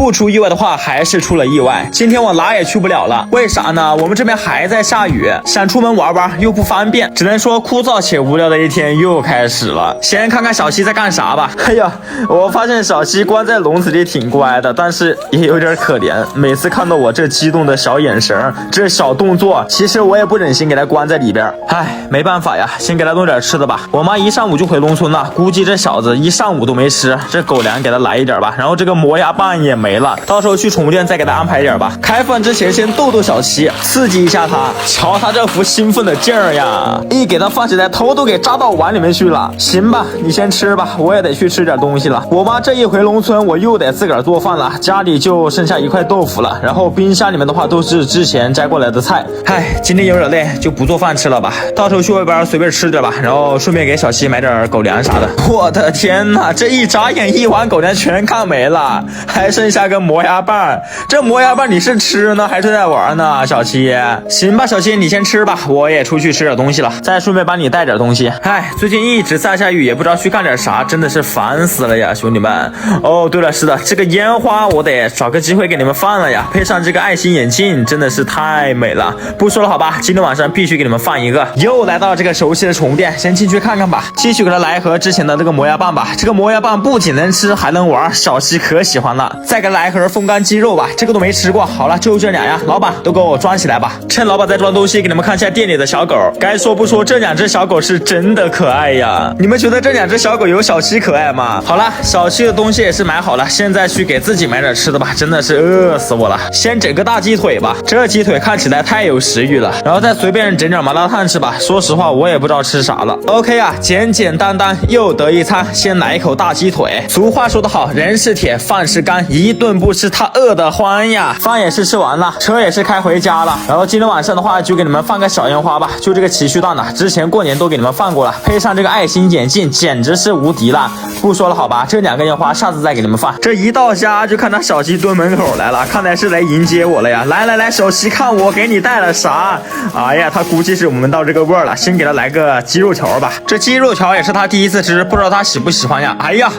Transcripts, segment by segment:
不出意外的话，还是出了意外。今天我哪也去不了了，为啥呢？我们这边还在下雨，想出门玩玩又不方便，只能说枯燥且无聊的一天又开始了。先看看小西在干啥吧。哎呀，我发现小西关在笼子里挺乖的，但是也有点可怜。每次看到我这激动的小眼神，这小动作，其实我也不忍心给他关在里边。唉，没办法呀，先给他弄点吃的吧。我妈一上午就回农村了，估计这小子一上午都没吃，这狗粮给他来一点吧。然后这个磨牙棒也没了，到时候去宠物店再给他安排点吧。开饭之前先逗逗小西，刺激一下他，瞧他这副兴奋的劲儿呀！一给他放起来，头都给扎到碗里面去了。行吧，你先吃吧，我也得去吃点东西了。我妈这一回农村，我又得自个儿做饭了，家里就剩下一块豆腐了，然后冰箱里面的话都是之前摘过来的菜。唉，今天有点累，就不做饭吃了吧，到时候去外边随便吃点吧，然后顺便给小西买点狗粮啥的。我的天哪，这一眨眼一碗狗粮全看没了，还剩下个磨牙棒。这磨牙棒你是吃呢还是在玩呢，小西？行吧，小西你先吃吧，我也出去吃点东西了，再顺便帮你带点东西。唉，最近一直在下雨，也不知道去干点啥，真的是烦死了呀，兄弟们。哦，对了，是的，这个烟花我得找个机会给你们放了呀，配上这个爱心眼镜，真的是太美了。不说了好吧，今天晚上必须给你们放一个。又来到这个熟悉的宠物店，先进去看看吧。继续给他来一盒之前的这个磨牙棒吧，这个磨牙棒不仅能吃还能玩，小西可喜欢了。再给他来一盒风干鸡肉吧，这个都没吃过。好了，就这俩呀，老板都给我装起来吧。趁老板在装东西，给你们看一下店里的小狗。该说不说，这两只小狗是真的可爱呀。你们觉得这两只小狗有小西可爱吗？好了，小西的东西也是买好了，现在去给自己买点吃的吧，真的是饿死我了。先整个大鸡腿吧，这鸡腿看起来太有食欲了，然后再随便整点麻辣烫吃吧。说实话，我也不知道吃啥了。OK 啊，简简单单又得一餐，先来一口大鸡腿。俗话说得好，人是铁，饭是干，一顿不吃他饿得欢呀。饭也是吃完了，车也是开回家了，然后今天晚上的话就给你们放个小烟花吧，就这个奇趣蛋呢，之前过年都给你们放过了，配上这个爱心眼镜，简直是无敌了。不说了好吧，这两个烟花下次再给你们放。这一到家就看到小西蹲门口来了，看来是来迎接我了呀。来来来，小西看我给你带了啥？哎呀，他估计是闻到这个味儿了，先给他来个鸡肉条吧。这鸡肉条也是他第一次吃，不知道他喜不喜欢呀。哎呀，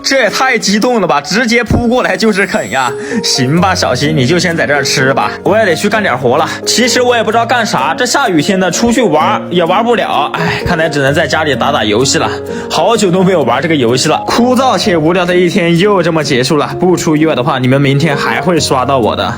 这也太激动了吧，直接扑过来就是啃呀。行吧，小西你就先在这儿吃吧，我也得去干点活了。其实我也不知道干啥，这下雨天的出去玩也玩不了，哎，看来只能在家里打打游戏了。好久都没有玩这个游戏了，枯燥且无聊的一天又这么结束了。不出意外的话，你们明天还会刷到我的。